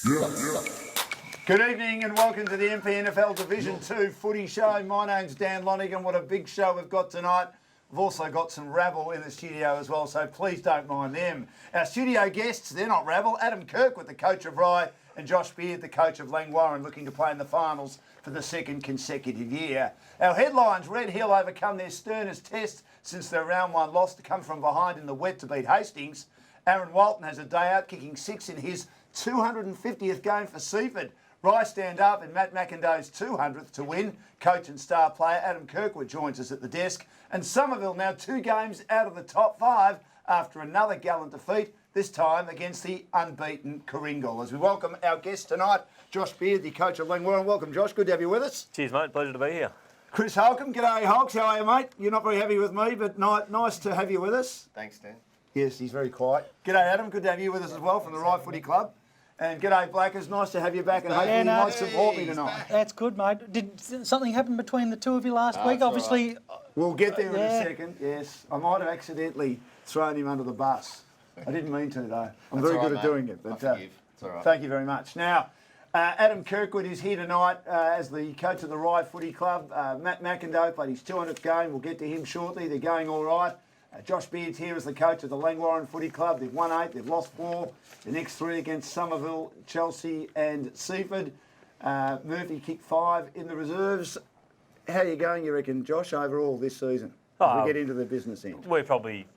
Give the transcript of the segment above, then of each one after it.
Good evening and welcome to the MPNFL Division 2 footy show. My name's Dan Lonigan. What a big show we've got tonight. We've also got some rabble in the studio as well, so please don't mind them. Our studio guests, they're not rabble. Adam Kirkwood, the coach of Rye, and Josh Beard, the coach of Langwarrin, looking to play in the finals for the second consecutive year. Our headlines: Red Hill overcome their sternest test since their round one loss to come from behind in the wet to beat Hastings. Aaron Walton has a day out, kicking 6 in his 250th game for Seaford. Rye stand up in Matt McIndoe's 200th to win. Coach and star player Adam Kirkwood joins us at the desk. And Somerville now 2 games out of the top 5 after another gallant defeat, this time against the unbeaten Coringal. As we welcome our guest tonight, Josh Beard, the coach of Langwarrin. Welcome, Josh. Good to have you with us. Cheers, mate. Pleasure to be here. Chris Holcomb. G'day, Holks. How are you, mate? You're not very happy with me, but nice to have you with us. Thanks, Dan. Yes, he's very quiet. G'day, Adam. Good to have you with us as well from the Rye Footy Club. And g'day, Blackers. Nice to have you back, and hopefully you might support me tonight. That's good, mate. Did something happen between the two of you last week? Obviously, we'll get there in a second. Yes, I might have accidentally thrown him under the bus. I didn't mean to, though. I'm very good at doing it. But thank you very much. Now, Adam Kirkwood is here tonight as the coach of the Rye Footy Club. Matt McIndoe played his 200th game. We'll get to him shortly. They're going all right. Josh Beard's here as the coach of the Langwarrin Footy Club. They've won 8, they've lost 4. The next 3 against Somerville, Chelsea and Seaford. Murphy kicked 5 in the reserves. How are you going, you reckon, Josh, overall this season? As we get into the business end. We probably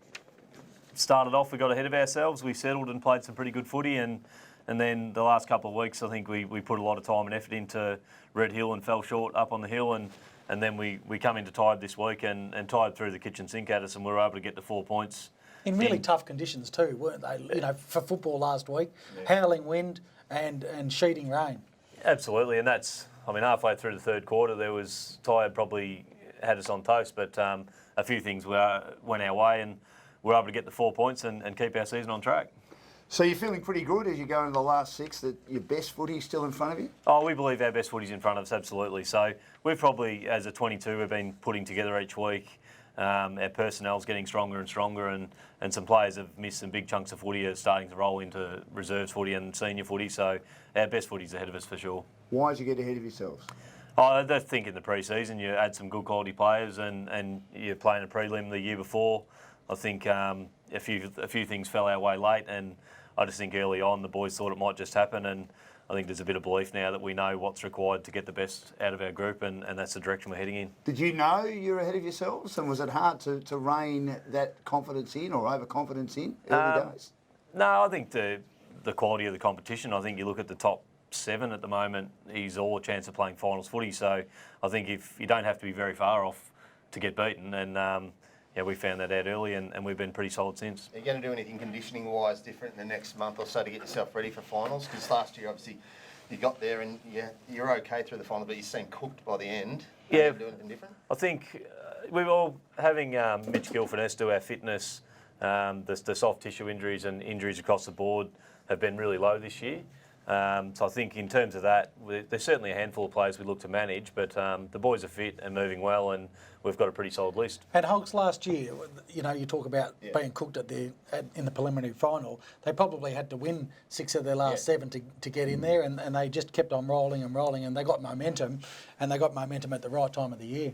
started off, we got ahead of ourselves. We settled and played some pretty good footy, and then the last couple of weeks I think we put a lot of time and effort into Red Hill and fell short up on the hill, and then we come into Tide this week and Tide threw the kitchen sink at us, and we were able to get the 4 points. In really tough conditions too, weren't they? You know, for football last week, howling wind and sheeting rain. Absolutely, and that's, I mean, halfway through the third quarter, Tide probably had us on toast, but a few things went our way, and we were able to get the 4 points and keep our season on track. So you're feeling pretty good as you go into the last 6 that your best footy is still in front of you? Oh, we believe our best footy's in front of us, absolutely. So we've probably, as a 22, we've been putting together each week. Our personnel's getting stronger and stronger, and some players have missed some big chunks of footy, are starting to roll into reserves footy and senior footy. So our best footy's ahead of us for sure. Why did you get ahead of yourselves? I think in the pre-season you add some good quality players, and you're playing a prelim the year before. I think a few things fell our way late, and I just think early on the boys thought it might just happen, and I think there's a bit of belief now that we know what's required to get the best out of our group, and that's the direction we're heading in. Did you know you're ahead of yourselves, and was it hard to rein that confidence in or overconfidence in early days? No, I think the quality of the competition, I think you look at the top 7 at the moment, he's all a chance of playing finals footy, so I think if you don't have to be very far off to get beaten, and we found that out early, and we've been pretty solid since. Are you going to do anything conditioning-wise different in the next month or so to get yourself ready for finals? Because last year, obviously, you got there and you're okay through the final, but you seemed cooked by the end. Are you going to do anything different? I think we're all having Mitch Gilford do our fitness. The soft tissue injuries and injuries across the board have been really low this year. So I think in terms of that, there's certainly a handful of players we look to manage, but the boys are fit and moving well, and we've got a pretty solid list. And Hulks last year, you talk about being cooked in the preliminary final. They probably had to win 6 of their last 7 to get in there, and they just kept on rolling, and they got momentum, and they got momentum at the right time of the year.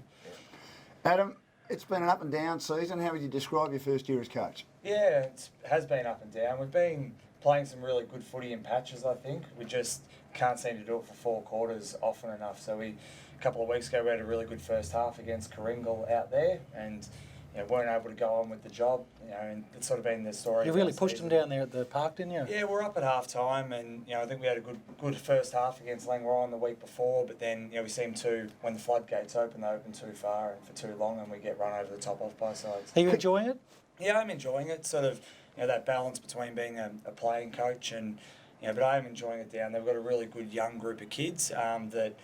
Adam, it's been an up and down season. How would you describe your first year as coach? Yeah, it has been up and down. We've been playing some really good footy in patches, I think. We just can't seem to do it for 4 quarters often enough. So a couple of weeks ago, we had a really good first half against Coringal out there, and weren't able to go on with the job. And it's sort of been the story. You really pushed them down there at the park, didn't you? Yeah, we're up at half time, and I think we had a good first half against Langwarrin the week before. But then we seem to, when the floodgates open, they open too far and for too long, and we get run over the top of both sides. Are you enjoying it? Yeah, I'm enjoying it. Sort of. That balance between being a playing coach and, but I am enjoying it down. They've got a really good young group of kids that,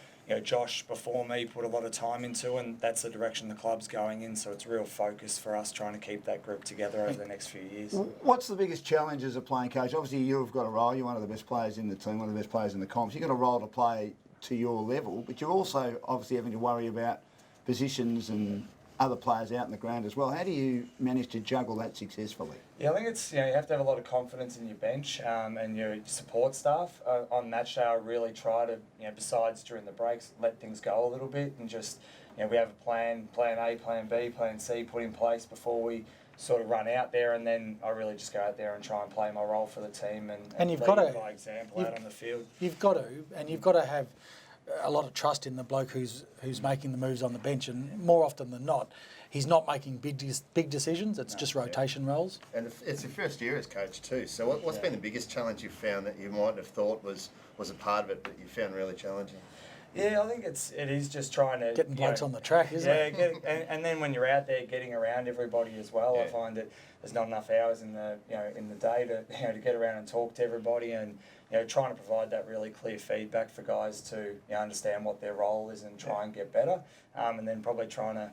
Josh before me put a lot of time into, and that's the direction the club's going in. So it's a real focus for us trying to keep that group together over the next few years. What's the biggest challenge as a playing coach? Obviously, you've got a role. You're one of the best players in the team, one of the best players in the comps. You've got a role to play to your level, but you're also obviously having to worry about positions and other players out in the ground as well. How do you manage to juggle that successfully? Yeah, I think it's, you have to have a lot of confidence in your bench and your support staff. On match day, I really try to, besides during the breaks, let things go a little bit and just, we have a plan A, plan B, plan C put in place before we sort of run out there, and then I really just go out there and try and play my role for the team and you've lead got to, by example out on the field. You've got to have a lot of trust in the bloke who's making the moves on the bench, and more often than not, he's not making big decisions. It's just rotation roles. And it's your first year as coach too. So what's been the biggest challenge you've found that you might have thought was a part of it, but you found really challenging? Yeah, I think it is just trying to getting blokes on the track, isn't it? And then when you're out there getting around everybody as well, I find that there's not enough hours in the day to get around and talk to everybody, and trying to provide that really clear feedback for guys to understand what their role is and try and get better, and then probably trying to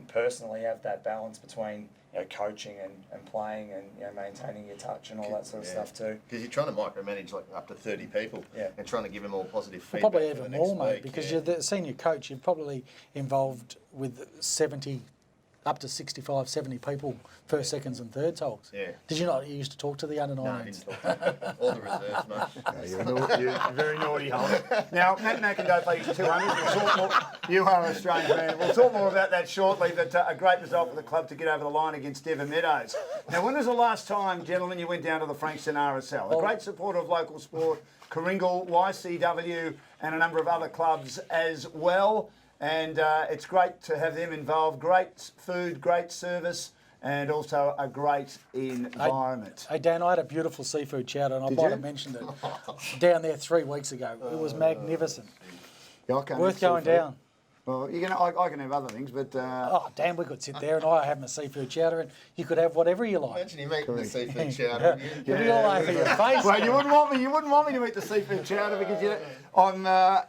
personally have that balance between coaching and playing and maintaining your touch and all that sort of stuff too. Because you're trying to micromanage like up to 30 people and trying to give them all positive feedback. Probably even more, mate, because you're the senior coach. You're probably involved with 70, up to 65, 70 people, first, seconds and thirds holes. Yeah. Did you not used to talk to the under 19s? No, I didn't talk to them. All the reserves, mate. You're a very naughty Holly. Now, Matt McIndoe plays 200. We'll talk more. You are a strange man. We'll talk more about that shortly, but a great result for the club to get over the line against Devon Meadows. Now, when was the last time, gentlemen, you went down to the Frankston RSL? A great supporter of local sport, Coringal, YCW, and a number of other clubs as well. And it's great to have them involved. Great food, great service, and also a great environment. Hey Dan, I had a beautiful seafood chowder, and I might have mentioned it down there 3 weeks ago. It was magnificent. Yeah, I can't Worth going seafood. down. Well, I can have other things, but... Oh, Dan, we could sit there and I have my seafood chowder, and you could have whatever you like. Imagine you making the seafood chowder. You'd be all over your face. Well, you wouldn't want me to eat the seafood chowder because I'm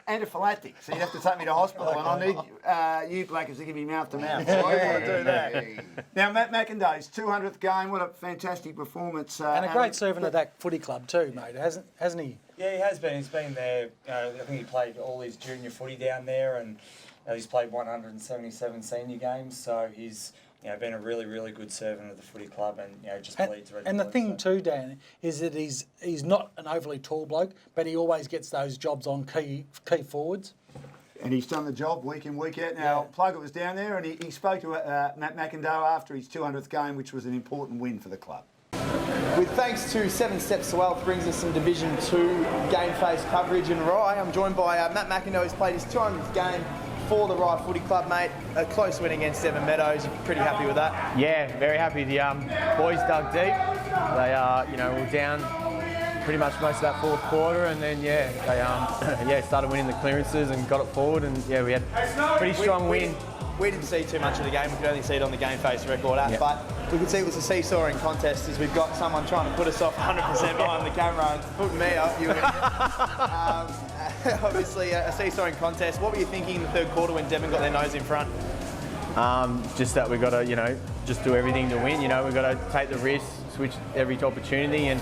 anaphylactic, so you'd have to take me to hospital, and I need you blackers to give me mouth to mouth. So I don't want to do that. Now, Matt McIndoe's 200th game, what a fantastic performance. And a great servant of that footy club too, mate, hasn't he? Yeah, he has been. He's been there. I think he played all his junior footy down there, and he's played 177 senior games. So he's been a really, really good servant of the footy club, and just bleeds red. And the thing too, Dan, is that he's not an overly tall bloke, but he always gets those jobs on key forwards. And he's done the job week in, week out. Now, Plugger was down there, and he spoke to Matt McIndoe after his 200th game, which was an important win for the club. With thanks to 7 Steps to Wealth brings us some Division 2 GameFace coverage, and Rye, I'm joined by Matt McIndoe, who's played his 200th game for the Rye Footy Club, mate. A close win against Devon Meadows. You're pretty happy with that? Yeah, very happy. The boys dug deep. They were down pretty much most of that fourth quarter, and then they started winning the clearances and got it forward, and we had a pretty strong win. We didn't see too much of the game. We could only see it on the GameFace record app, but we could see it was a seesawing contest as we've got someone trying to put us off 100% behind the camera and putting me up. You obviously a seesawing contest. What were you thinking in the third quarter when Devon got their nose in front? Just that we've got to, just do everything to win. We've got to take the risk, switch every opportunity, and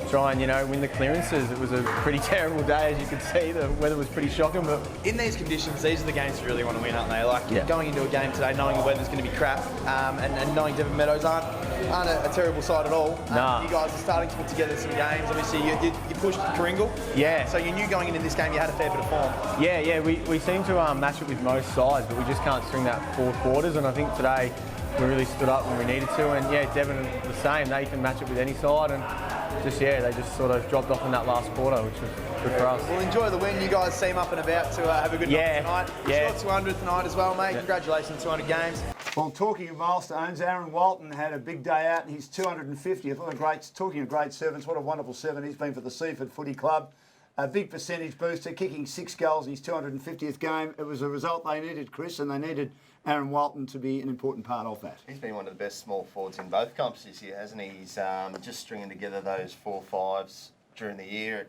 try and win the clearances. It was a pretty terrible day, as you could see. The weather was pretty shocking, but in these conditions, these are the games you really want to win, aren't they? Like going into a game today, knowing the weather's going to be crap, and knowing Devon Meadows aren't a terrible side at all. Nah. You guys are starting to put together some games. Obviously, you pushed Coringal. Yeah. So you knew going into this game you had a fair bit of form. Yeah. We seem to match it with most sides, but we just can't string that fourth quarters. And I think today we really stood up when we needed to. And Devon the same. They can match it with any side, and they just sort of dropped off in that last quarter, which was good for us. Well, enjoy the win. You guys seem up and about to have a good night tonight. Yeah. It's your 200th night as well, mate. Congratulations, 200 games. Well, talking of milestones, Aaron Walton had a big day out in his 250th. Talking of great servants, what a wonderful servant he's been for the Seaford Footy Club. A big percentage booster, kicking 6 goals in his 250th game. It was a result they needed, Chris, and they needed Aaron Walton to be an important part of that. He's been one of the best small forwards in both comps this year, hasn't he? He's just stringing together those 4-5s during the year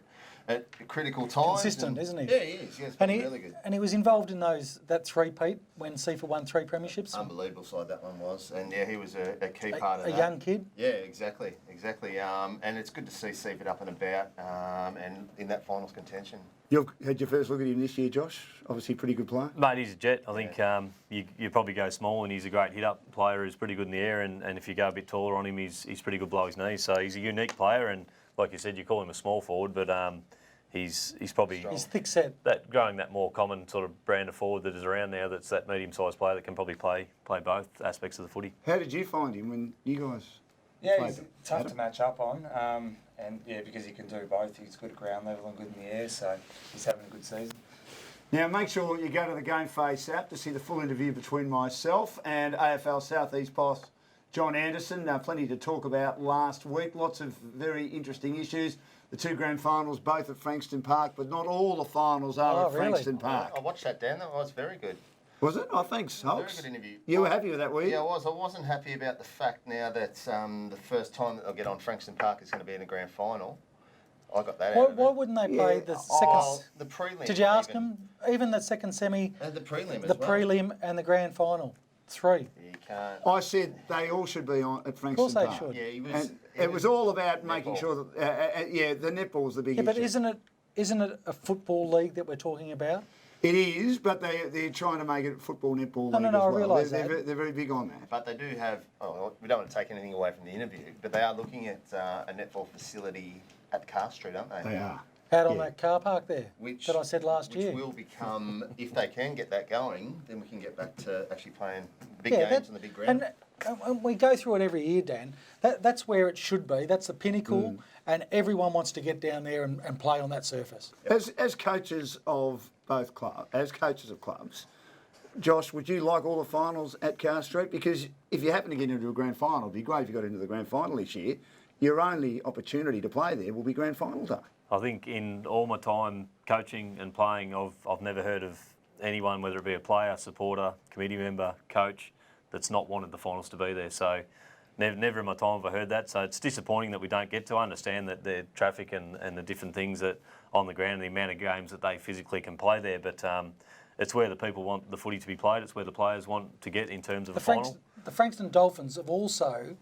at critical times. Consistent, isn't he? Yeah, he is. He's been really good. And he was involved in that three-peat when Seafer won 3 premierships. Unbelievable side that one was. And yeah, he was a key part of that. A young kid. Yeah, exactly. And it's good to see Seaford up and about and in that finals contention. You've had your first look at him this year, Josh. Obviously, pretty good player. Mate, he's a jet. I think you probably go small, and he's a great hit-up player who's pretty good in the air, and if you go a bit taller on him, he's pretty good below his knees. So he's a unique player, and like you said, you call him a small forward, but he's probably He's thick set. that growing that more common sort of brand of forward that is around now. That's that medium-sized player that can probably play both aspects of the footy. How did you find him when you guys? Yeah, he's tough to match up on, and yeah, because he can do both. He's good at ground level and good in the air, so he's having a good season. Now, make sure you go to the GameFace app to see the full interview between myself and AFL South East boss John Anderson. Plenty to talk about last week. Lots of very interesting issues. The 2 grand finals, both at Frankston Park, but not all the finals are at Frankston Park. I watched that, Dan. That was very good. Was it? Oh, thanks, Holtz. Very good interview. You were happy with that, were you? Yeah, I was. I wasn't happy about the fact now that the first time that they'll get on Frankston Park is going to be in the grand final. I got that out of it. Why wouldn't they play the second? The prelim. Did you ask them? Even the second semi, The prelim the prelim, and the grand final. 3. You can't. I said they all should be on at Frankston Park. Of course they should. Yeah, he was. And it was all about making sure that, the netball's the big Yeah, issue. but isn't it a football league that we're talking about? It is, but they're trying to make it football netball league No, as well. I realise that. They're very big on that. But they do have. Oh, we don't want to take anything away from the interview, but they are looking at a netball facility at Car Street, aren't they? They are. Out on that car park there that I said last year. Which will become, if they can get that going, then we can get back to actually playing big games on the big ground. And we go through it every year, Dan. That's where it should be. That's the pinnacle, and everyone wants to get down there and play on that surface. As coaches of both clubs, as coaches of clubs, Josh, would you like all the finals at Car Street? Because if you happen to get into a grand final, it'd be great if you got into the grand final this year. Your only opportunity to play there will be grand final day. I think in all my time coaching and playing, I've never heard of anyone, whether it be a player, supporter, committee member, coach, that's not wanted the finals to be there. So never in my time have I heard that. So it's disappointing that we don't get to understand that the traffic and the different things that on the ground and the amount of games that they physically can play there. But it's where the people want the footy to be played. It's where the players want to get in terms of a final. The Frankston Dolphins have also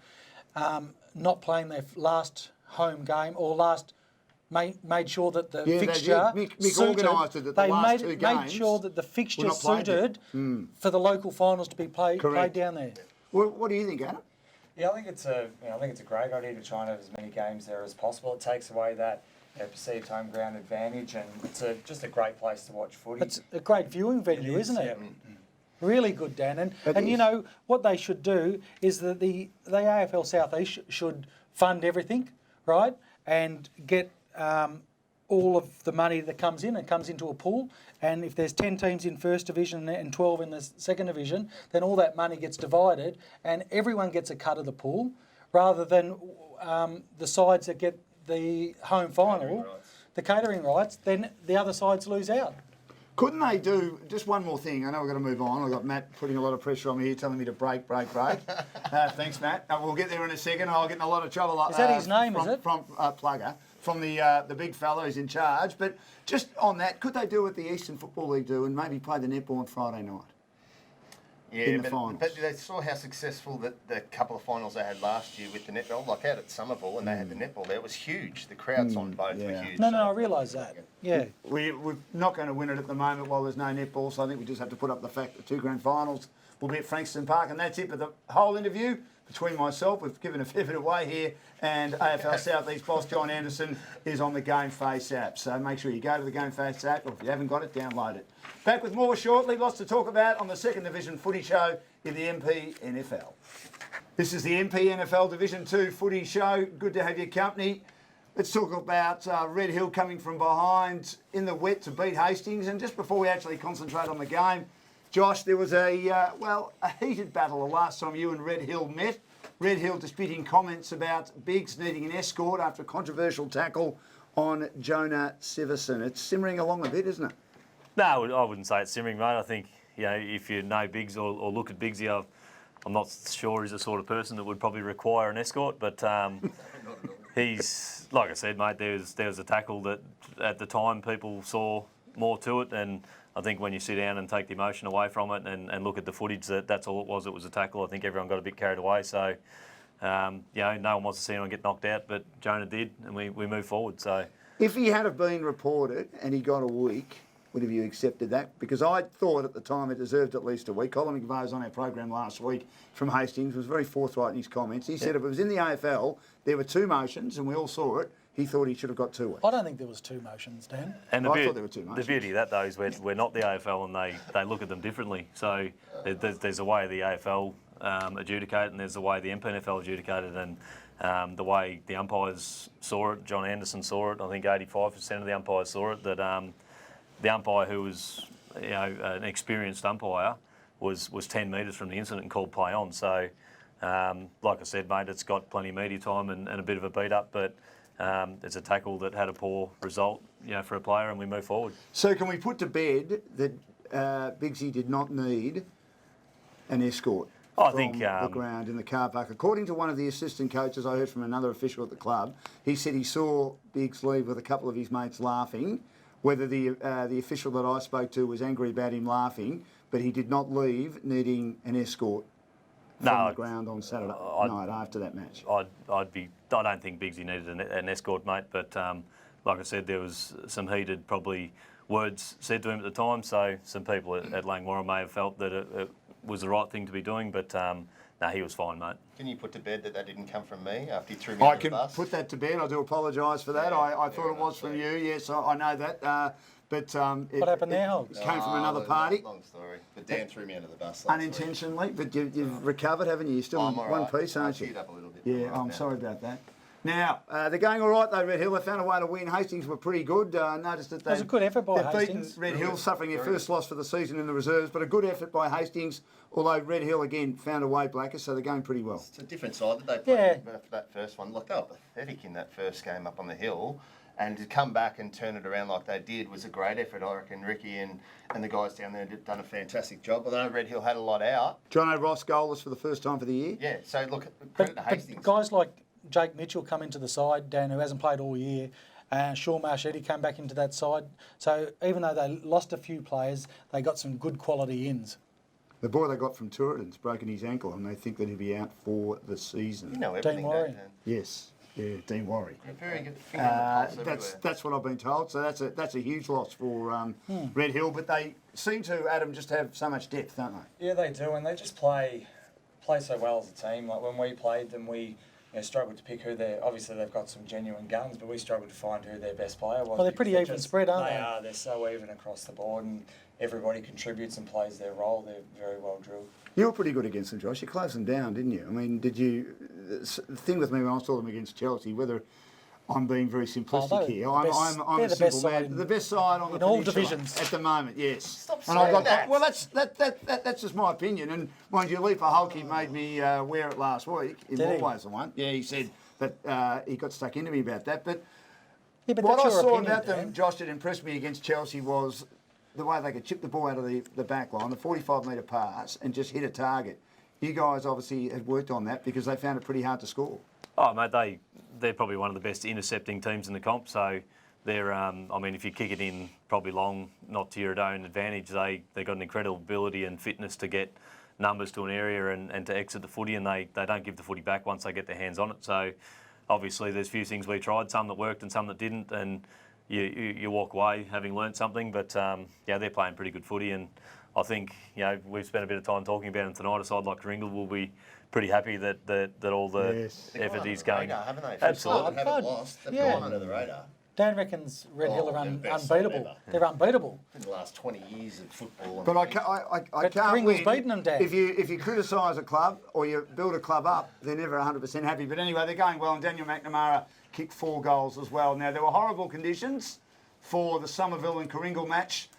not playing their last home game or made sure that the fixture Mick suited. organised it that the last 2 games made sure that the fixture not played suited for the local finals to be played down there. What do you think, Adam? Yeah, I think it's a great idea to try and have as many games there as possible. It takes away that perceived home ground advantage, and it's just a great place to watch footy. It's a great viewing venue, isn't it? Yeah. Really good, Dan. And you know, what they should do is that the AFL South East should fund everything, right? And get all of the money that comes in, it comes into a pool. And if there's 10 teams in First Division and 12 in the Second Division, then all that money gets divided and everyone gets a cut of the pool, rather than the sides that get the home final, the catering rights, then the other sides lose out. Couldn't they do, just one more thing, I know we've got to move on, I've got Matt putting a lot of pressure on me here, telling me to break. Thanks, Matt. We'll get there in a second. I'll get in a lot of trouble. Is that his name, is it? From Plugger, from the big fellow who's in charge. But just on that, could they do what the Eastern Football League do and maybe play the netball on Friday night? Yeah, finals. but they saw how successful the couple of finals they had last year with the netball, like out at Somerville, and they had the netball there. It was huge. The crowds on both were huge. No, I realise that. Yeah. We're not going to win it at the moment while there's no netball, so I think we just have to put up the fact that 2 grand finals will be at Frankston Park, and that's it. But the whole interview between myself, we've given a fair bit away here, and AFL South East boss John Anderson is on the GameFace app. So make sure you go to the GameFace app, or if you haven't got it, download it. Back with more shortly. Lots to talk about on the Second Division Footy Show in the MPNFL. This is the MPNFL Division 2 Footy Show. Good to have your company. Let's talk about Red Hill coming from behind in the wet to beat Hastings. And just before we actually concentrate on the game, Josh, there was a heated battle the last time you and Red Hill met. Red Hill disputing comments about Biggs needing an escort after a controversial tackle on Jonah Siverson. It's simmering along a bit, isn't it? No, I wouldn't say it's simmering, mate. I think, if you know Biggs or look at Biggsy, I'm not sure he's the sort of person that would probably require an escort, but He's, like I said, mate, there was a tackle that at the time people saw more to it, and I think when you sit down and take the emotion away from it and look at the footage, that's all it was. It was a tackle. I think everyone got a bit carried away. So, no one wants to see anyone get knocked out, but Jonah did, and we moved forward. So, If he had have been reported and he got a week, would have you accepted that? Because I thought at the time it deserved at least a week. Colin McVeigh was on our program last week from Hastings, was very forthright in his comments. He said if it was in the AFL, there were 2 motions and we all saw it. He thought he should have got 2 weeks. I don't think there was 2 motions, Dan. and I thought there were 2 the motions. beauty of that though is we're not the AFL, and they look at them differently. So there's a way the AFL adjudicate, and there's the way the MPNFL adjudicated, and the way the umpires saw it. John Anderson saw it. I think 85% of the umpires saw it. That the umpire, who was an experienced umpire, was 10 metres from the incident and called play on. So, like I said, mate, it's got plenty of media time and a bit of a beat up, but it's a tackle that had a poor result, for a player, and we move forward. So can we put to bed that Bigsy did not need an escort I from think the ground in the car park? According to one of the assistant coaches I heard from another official at the club, he said he saw Biggs leave with a couple of his mates laughing. Whether the official that I spoke to was angry about him laughing, but he did not leave needing an escort from the ground on Saturday night after that match. I don't think Bigsy needed an escort, mate, but like I said, there was some heated probably words said to him at the time, so some people at Langwarra may have felt that it was the right thing to be doing, but no, he was fine, mate. Can you put to bed that didn't come from me after you threw me under the bus? I can put that to bed. I do apologise for that. Yeah, I thought it was from you. Yes, I know that. But What happened there, Hogs? It came from another party. Long story. But Dan threw me under the bus. Unintentionally, but you've recovered, haven't you? You're still in one piece, aren't you? I teared up a little bit. Yeah, I'm sorry about that. Now, they're going all right though, Red Hill. They found a way to win. Hastings were pretty good. Noticed that It was a good effort by they've Hastings. beaten Red Hill, suffering their first loss for the season in the reserves, but a good effort by Hastings, although Red Hill again found a way, Blackers, so they're going pretty well. It's a different side that they played for that first one. Look, they were pathetic in that first game up on the hill. And to come back and turn it around like they did was a great effort. I reckon Ricky and the guys down there have done a fantastic job. Although Red Hill had a lot out. Jono Ross goalless for the first time for the year. Yeah, so look, credit to Hastings. But guys like Jake Mitchell come into the side, Dan, who hasn't played all year, and Shaun Marchetti came back into that side. So even though they lost a few players, they got some good quality ins. The boy they got from Turitten's broken his ankle, and they think that he'll be out for the season. You know everything, Dean Warry. Yes. Yeah, Dean Warry. Very good finger on the pulse That's what I've been told. So that's a huge loss for Red Hill. But they seem to, Adam, just have so much depth, don't they? Yeah, they do, and they just play so well as a team. Like when we played them, we struggled to pick who they're. Obviously, they've got some genuine guns, but we struggled to find who their best player was. Well, they're pretty even spread, aren't they? They are. They're so even across the board, and everybody contributes and plays their role. They're very well drilled. You were pretty good against them, Josh. You closed them down, didn't you? I mean, did you? The thing with me when I saw them against Chelsea, whether I'm being very simplistic here, I'm a simple man. The best side on the all peninsula divisions at the moment, yes. Stop And I've saying got that. well, that's just my opinion. And mind you, Leaper Holke made me wear it last week in Did he? more ways than one. Yeah, he said that he got stuck into me about that, but. Yeah, but What I that's your saw opinion, about them, Dan. Josh, that impressed me against Chelsea was the way they could chip the ball out of the back line, the 45-metre pass, and just hit a target. You guys obviously had worked on that because they found it pretty hard to score. Oh, mate, they're probably one of the best intercepting teams in the comp. So they're, if you kick it in probably long, not to your own advantage, they got an incredible ability and fitness to get numbers to an area and to exit the footy, and they don't give the footy back once they get their hands on it. So obviously there's a few things we tried, some that worked and some that didn't, and you walk away having learnt something. But they're playing pretty good footy, and I think we've spent a bit of time talking about them tonight. A side like Kringle will be pretty happy that all the effort is going. Haven't they? Absolutely. They haven't lost. They've Yeah. gone under the radar. Dan reckons Red Hill are they're the best side unbeatable. ever. They're unbeatable. In the last 20 years of football. But I can't Kringle's win. beaten them, Dan. If you criticise a club or you build a club up, they're never 100% happy. But anyway, they're going well, and Daniel McNamara kicked 4 goals as well. Now, there were horrible conditions for the Somerville and Kringle match.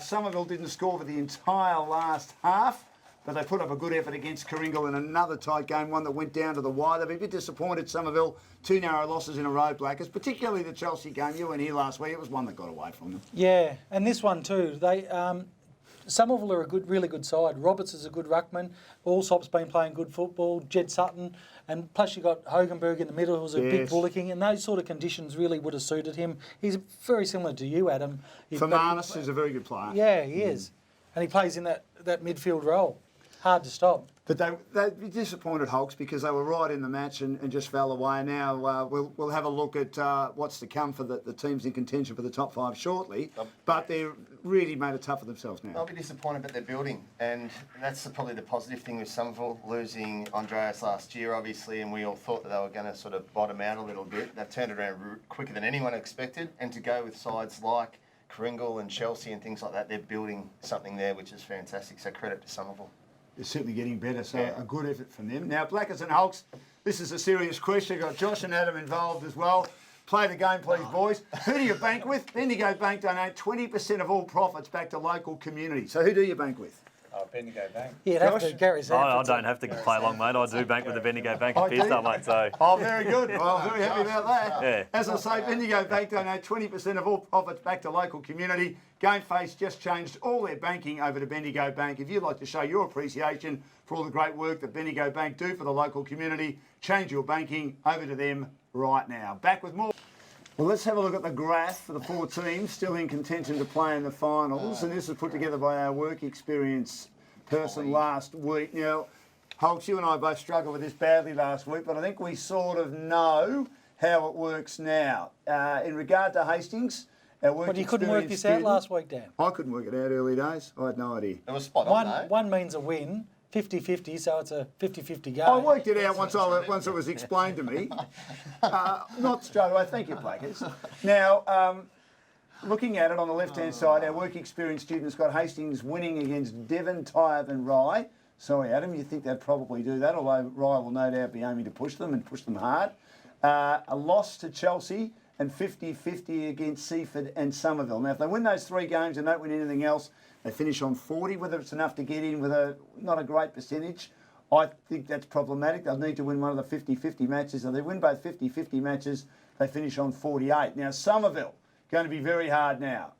Somerville didn't score for the entire last half, but they put up a good effort against Kringle in another tight game, one that went down to the wire. They've been a bit disappointed, Somerville. 2 narrow losses in a row, Blackers, particularly the Chelsea game. You weren't here last week. It was one that got away from them. Yeah, and this one too. They Somerville are a really good side. Roberts is a good ruckman. Allsop's been playing good football. Jed Sutton, and plus you got Hogenberg in the middle, who's a big bullocking, and those sort of conditions really would have suited him. He's very similar to you, Adam. Fermanis is a very good player. Yeah, he is, and he plays in that midfield role. Hard to stop. But they'd be disappointed, Hulks, because they were right in the match and just fell away. Now we'll have a look at what's to come for the teams in contention for the top 5 shortly. But they've really made it tough for themselves now. I'll be disappointed, but they're building, and that's probably the positive thing with Somerville losing Andreas last year, obviously, and we all thought that they were going to sort of bottom out a little bit. They've turned it around quicker than anyone expected, and to go with sides like Kringle and Chelsea and things like that, they're building something there, which is fantastic. So credit to Somerville. They're certainly getting better, so a good effort from them. Now, Blackers and Hulks, this is a serious question. Got Josh and Adam involved as well. Play the game, please, boys. Who do you bank with? Bendigo Bank donate 20% of all profits back to local communities. So who do you bank with? Bendigo Bank. Yeah, have to carry I don't have to play along, mate. I do bank with the Bendigo Bank at Pearsdale, mate. So. Oh, very good. Well, I'm very happy about that. Yeah. As I say, Bendigo Bank donate 20% of all profits back to local community. GameFace just changed all their banking over to Bendigo Bank. If you'd like to show your appreciation for all the great work that Bendigo Bank do for the local community, change your banking over to them right now. Back with more. Well, let's have a look at the graph for the 4 teams still in contention to play in the finals. And this was put together by our work experience person last week. Now, Hulks, you and I both struggled with this badly last week, but I think we sort of know how it works now. In regard to Hastings, our work But you couldn't work this out last week, Dan. I couldn't work it out early days. I had no idea. It was spot on, though. One means a win, 50-50, so it's a 50-50 game. I worked it out once it was explained to me. Not straight away. Thank you, Blackers. Now, looking at it on the left-hand side, our work experience students got Hastings winning against Devon, Tyab and Rye. Sorry, Adam, you think they'd probably do that, although Rye will no doubt be aiming to push them and push them hard. A loss to Chelsea and 50-50 against Seaford and Somerville. Now, if they win those 3 games and don't win anything else, they finish on 40. Whether it's enough to get in with not a great percentage, I think that's problematic. They'll need to win one of the 50-50 matches. If they win both 50-50 matches, they finish on 48. Now, Somerville, going to be very hard now.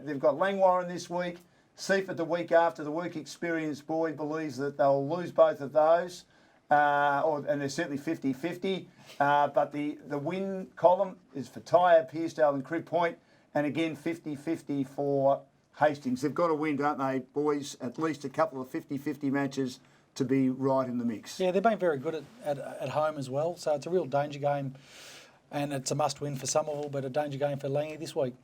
They've got Langwarren this week, Seaford the week after. The work experience boy believes that they'll lose both of those, and they're certainly 50-50. But the win column is for Tyab, Pearsdale and Crib Point, and again 50-50 for Hastings. They've got to win, don't they, boys? At least a couple of 50-50 matches to be right in the mix. Yeah, they've been very good at home as well, so it's a real danger game. And it's a must-win for Somerville, but a danger game for Langley this week.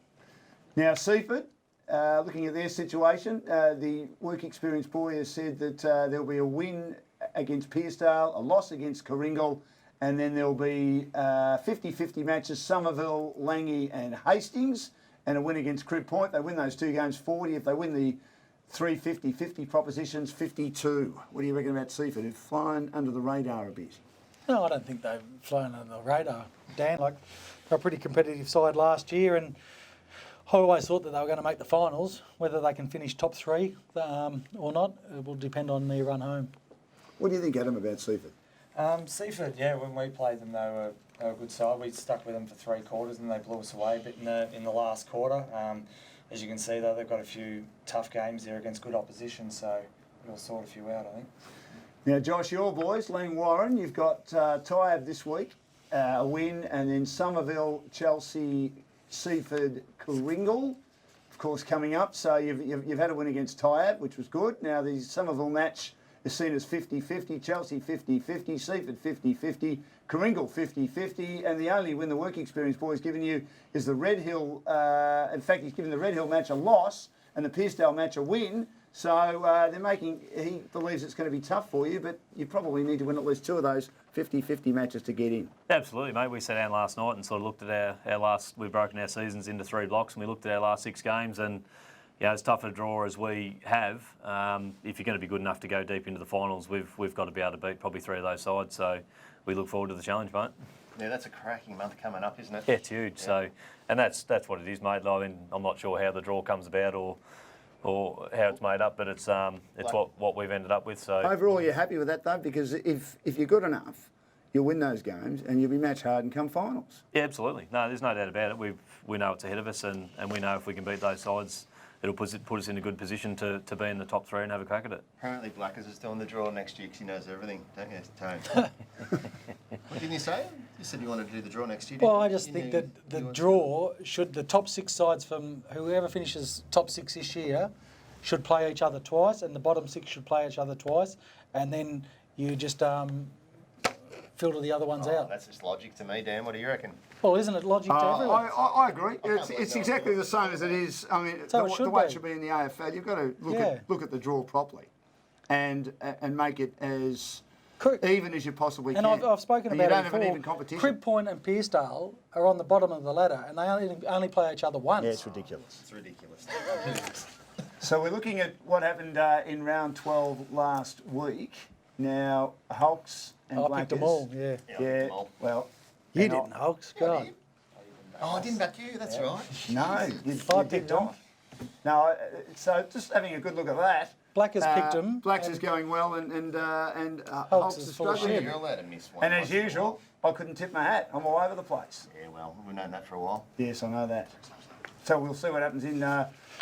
Now, Seaford, looking at their situation, the work experience boy has said that there'll be a win against Pearsdale, a loss against Kringle, and then there'll be 50-50 matches, Somerville, Langley and Hastings, and a win against Crib Point. They win those 2 games, 40. If they win the 3 50-50 propositions, 52. What do you reckon about Seaford? They've flown under the radar a bit. No, I don't think they've flown under the radar, Dan. They're a pretty competitive side last year, and I always thought that they were going to make the finals. Whether they can finish top 3 or not, it will depend on their run home. What do you think, Adam, about Seaford? Seaford, yeah, when we played them, they were a good side. We stuck with them for 3 quarters and they blew us away a bit in the last quarter. As you can see, though, they've got a few tough games there against good opposition, so we'll sort a few out, I think. Now, Josh, your boys, Langwarren, you've got Tyab this week, a win, and then Somerville, Chelsea, Seaford, Kringle, of course, coming up. So you've had a win against Tyab, which was good. Now, the Somerville match is seen as 50-50, Chelsea 50-50, Seaford 50-50, Kringle 50-50, and the only win the work experience boy's given you is the Red Hill. In fact, he's given the Red Hill match a loss and the Pearsdale match a win. So he believes it's going to be tough for you, but you probably need to win at least 2 of those 50-50 matches to get in. Absolutely, mate. We sat down last night and sort of looked at our last, we've broken our seasons into 3 blocks, and we looked at our last 6 games, and as tough a draw as we have, if you're going to be good enough to go deep into the finals, we've got to be able to beat probably 3 of those sides. So we look forward to the challenge, mate. Yeah, that's a cracking month coming up, isn't it? Yeah, it's huge. Yeah. So, and that's what it is, mate. I mean, I'm not sure how the draw comes about or how it's made up, but it's what we've ended up with. So overall, you're happy with that though, because if you're good enough, you'll win those games and you'll be match hard and come finals. Yeah, absolutely. No, there's no doubt about it. We know it's ahead of us, and we know if we can beat those sides, it'll put us in a good position to be in the top 3 and have a crack at it. Apparently Blackers is doing the draw next year because he knows everything, don't you, Tone? What didn't you say? You said you wanted to do the draw next year, didn't Well, you? I just think that the draw should, the top 6 sides from whoever finishes top 6 this year should play each other twice, and the bottom 6 should play each other twice, and then you just filter the other ones out. That's just logic to me, Dan. What do you reckon? Well, isn't it logic to everyone? I agree. believe It's no exactly one the same as it is. I mean, So it the should way be. it should be in the AFL, you've got to Yeah. look at the draw properly, and make it as Cri- even as you possibly And can. I've spoken And about you don't it have before. an even competition. Crib Point and Pearcedale are on the bottom of the ladder, and they only play each other once. Yeah, it's ridiculous. It's ridiculous. So we're looking at what happened in round 12 last week. Now, Hulks and I Blackers. picked them all. Yeah. Yeah, well, You and didn't, Hulks. God. Oh, I didn't back you. That's right. No, you I did picked 'em. not. No, so just having a good look at that. Blackers picked them. Blacks is going well, and Hulks Hulks is is full of struggling. shit. You're allowed to miss one. And as once in a usual, I couldn't tip my hat. I'm all over the place. while. Yeah, well, we've known that for a while. Yes, I know that. So we'll see what happens in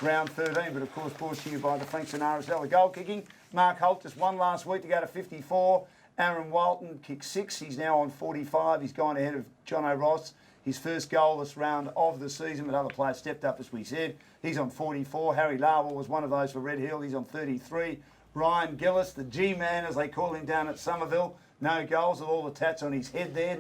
round 13, but of course brought to you by the Franks and RSL. The goal kicking, Mark Holt just won last week to go to 54. Aaron Walton kicked 6. He's now on 45. He's gone ahead of John O'Ross. His first goalless round of the season, but other players stepped up, as we said. He's on 44. Harry Larwell was one of those for Red Hill. He's on 33. Ryan Gillis, the G-man, as they call him down at Somerville, no goals with all the tats on his head there.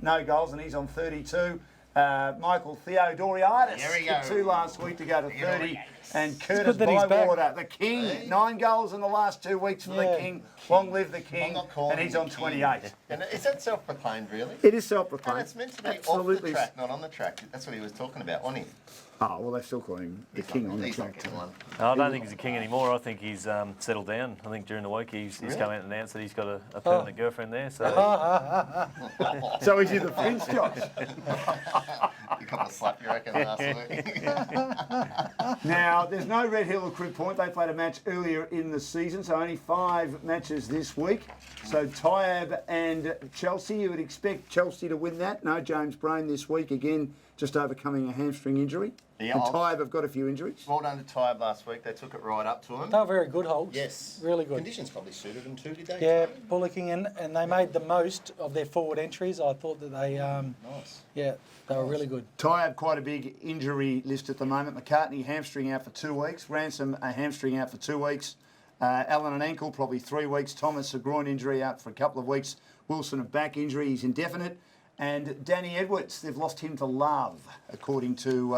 No goals, and he's on 32. Michael Theodoriadis There we kicked go. 2 last week to go to 30. And Curtis good that he's back. Bywater, the king, Hey. 9 goals in the last 2 weeks for the Yeah. king. Long live the I'm king, not calling and he's him on the king. 28. And is that self-proclaimed, really? It is And self-proclaimed. it's meant to be off Absolutely. the track, not on the track. That's what he was talking about, wasn't he? Oh, well, they still call him the king on the He's not track. getting one. No, I don't think he's a king anymore. I think he's settled down. I think during the week he's come out and announced that he's got a permanent girlfriend there. So So is he the prince, Josh? You got the slap, you reckon, last week? Now, there's no Red Hill or Crib Point. They played a match earlier in the season, so only 5 matches this week. So Tyab and Chelsea, you would expect Chelsea to win that. No James Brain this week, again, just overcoming a hamstring injury. Yeah, And I'll- Tyab have got a few injuries. Well done to Tyab last week. They took it right up to him. They were very good, Hulks. Yes. Really good. Conditions probably suited them too, did they? Yeah, bullocking and they made the most of their forward entries. I thought that they, Nice. yeah, they were really good. Tyab quite a big injury list at the moment. McCartney hamstring out for 2 weeks. Ransom a hamstring out for 2 weeks. Allen an ankle, probably 3 weeks. Thomas a groin injury out for a couple of weeks. Wilson a back injury, he's indefinite. And Danny Edwards, they've lost him to love, according to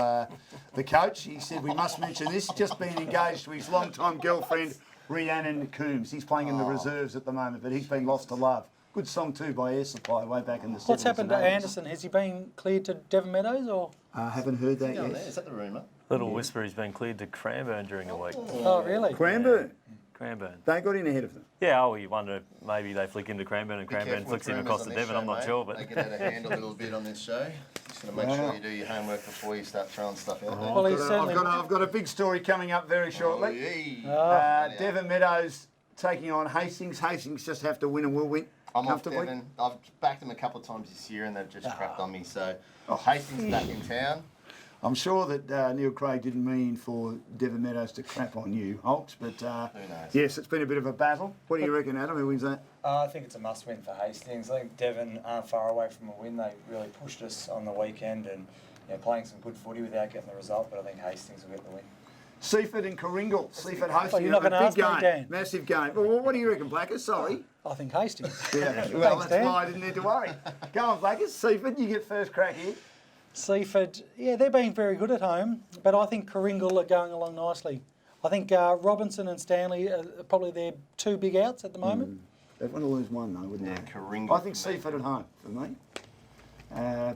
the coach. He said, we must mention this, just been engaged to his long-time girlfriend, Rhiannon Coombs. He's playing in the reserves at the moment, but he's been lost to love. Good song too by Air Supply way back in the 70s. What's happened to and 80s. Anderson? Has he been cleared to Devon Meadows or? I haven't heard that Down yet. there, is that the rumour? little whisper he's been cleared to Cranbourne during the week. Oh, really? Cranbourne, Cranbourne. they got in ahead of them. Yeah, oh, you wonder maybe they flick him to Cranbourne and Be Cranbourne careful flicks with him rumours across on to this Devon. show, I'm not mate. sure, but They get out of hand a little bit on this show. Just got to make sure you do your homework before you start throwing stuff out there. Well, he's certainly. I've got a big story coming up very shortly. Yeah. Devon Meadows taking on Hastings. Hastings just have to win and will win I'm off comfortably. Devon. I've backed them a couple of times this year and they've just crapped on me. So Oh. Hastings back in town. I'm sure that Neil Craig didn't mean for Devon Meadows to crap on you, Holtz, but Who knows? yes, it's been a bit of a battle. What do you reckon, Adam? Who wins that? I think it's a must-win for Hastings. I think Devon aren't far away from a win. They really pushed us on the weekend and playing some good footy without getting the result, but I think Hastings will get the win. Seaford and Coringal. Seaford hosting Oh, you're not a gonna big ask me, game, Dan. massive game. Well, what do you reckon, Blackers? Sorry. I think Hastings. Yeah. Well, Thanks, that's Dan. why I didn't need to worry. Go on, Blackers. Seaford, you get first crack here. Seaford, yeah, they're being very good at home, but I think Coringal are going along nicely. I think Robinson and Stanley are probably their 2 big outs at the moment. They'd want to lose one, though, wouldn't Yeah, they? Coringal. I think Seaford at home for me.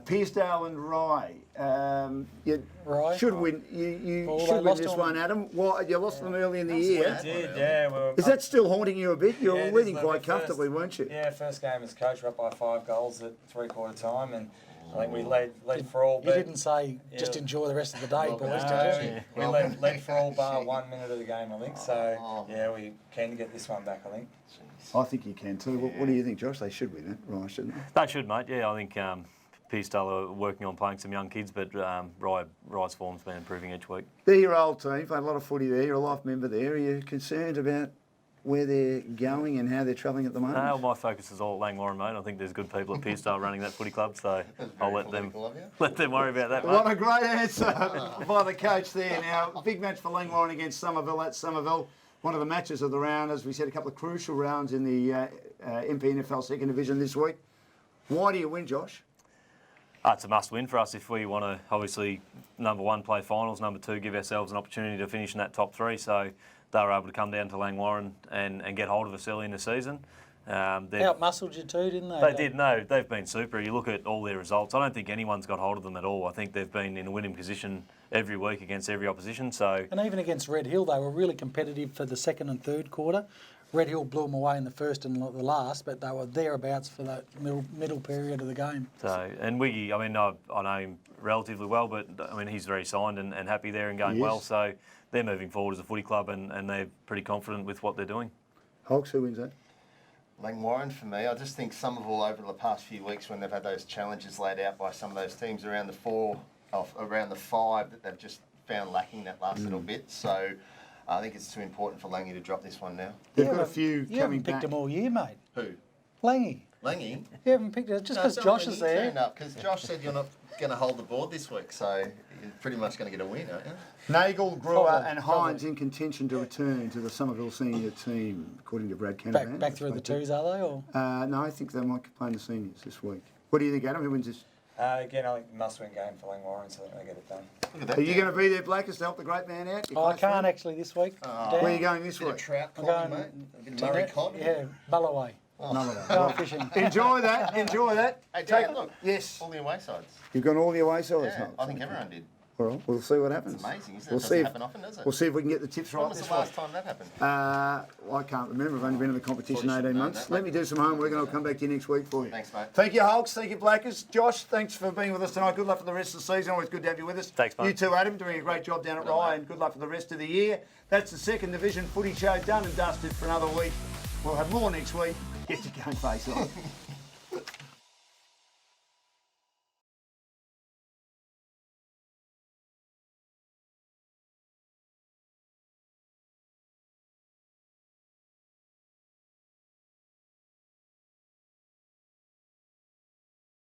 Pearcedale and Rye. You Rye? should win. You Well, they should win lost this on- one, Adam. Why, you lost them early in the year. We did, yeah. Is that still haunting you a bit? You Yeah, were it leading is, quite like, comfortably, weren't you? Yeah, first game as coach, we're up by 5 goals at 3/4 time, and I think we led for all. You didn't say just Yeah. enjoy the rest of the day, Well, boys, No, did you? we led for all bar 1 minute of the game, I think. So yeah, we can get this one back, I think. I think you can too. What do you think, Josh? They should win it, right? Shouldn't they? they should, mate. Yeah, I think Pearsdale are working on playing some young kids, but Rye's form's been improving each week. They're your old team. Played a lot of footy there. You're a life member there. Are you concerned about where they're going and how they're travelling at the moment? No, my focus is all at Langwarrin, mate. I think there's good people at Pearsdale running that footy club, so I'll let them worry about that, mate. What a great answer by the coach there. Now, big match for Langwarrin against Somerville at Somerville. One of the matches of the round, as we said, a couple of crucial rounds in the MPNFL Second Division this week. Why do you win, Josh? It's a must-win for us if we want to, obviously, number one, play finals, number two, give ourselves an opportunity to finish in that top three. So they were able to come down to Langwarrin and get hold of us early in the season. Out-muscled you too, didn't they? They did, no. They've been super. You look at all their results, I don't think anyone's got hold of them at all. I think they've been in a winning position every week against every opposition. So, and even against Red Hill, they were really competitive for the second and third quarter. Red Hill blew them away in the first and the last, but they were thereabouts for that middle period of the game. So, and Wiggy, I mean, I know him relatively well, but I mean, he's very signed and happy there and going well. So they're moving forward as a footy club and they're pretty confident with what they're doing. Hawks, who wins that? Langwarrin for me. I just think Somerville over the past few weeks when they've had those challenges laid out by some of those teams around the five that they've just found lacking that last little bit. So I think it's too important for Langy to drop this one now. They've got a few You coming haven't back. picked them all year, mate. Who? Langy. Langy? You haven't picked it just because Josh is there. Because Josh said you're not going to hold the board this week, so you're pretty much going to get a win, aren't you? Nagel, Brewer Probably, and Hines in contention to return to the Somerville senior team, according to Brad Canavan. Back through the twos, are they? Or? No, I think they might play in the seniors this week. What do you think, Adam? Who wins this? Again, I think must-win game for Langwarrin, so they get it done. Look at that. Are you going to be there, Blackers, to help the great man out? Oh, I can't actually this week. Where are you going this Bit of week? trout I'm clogging, going mate. A bit of Murray cod. Yeah, Mulloway. Go fishing. Enjoy that. Enjoy that. Hey, Dan, look. Yes. All the away sides. You've gone all the away sides. Yeah, I think everyone did. All right, we'll see what happens. It's amazing, isn't it? We'll It see doesn't if, happen often, does it? we'll see if we can get the tips When right was this the last week. time that happened? I can't remember. I've only been in the competition Thought you 18 should know months. that, Let me do some homework and I'll come back to you next week for you. Thanks, mate. Thank you, Hulks. Thank you, Blackers. Josh, thanks for being with us tonight. Good luck for the rest of the season. Always good to have you with us. Thanks, mate. You too, Adam, doing a great job down at Rye, and good luck for the rest of the year. That's the Second Division Footy Show done and dusted for another week. We'll have more next week. Get your GameFace on.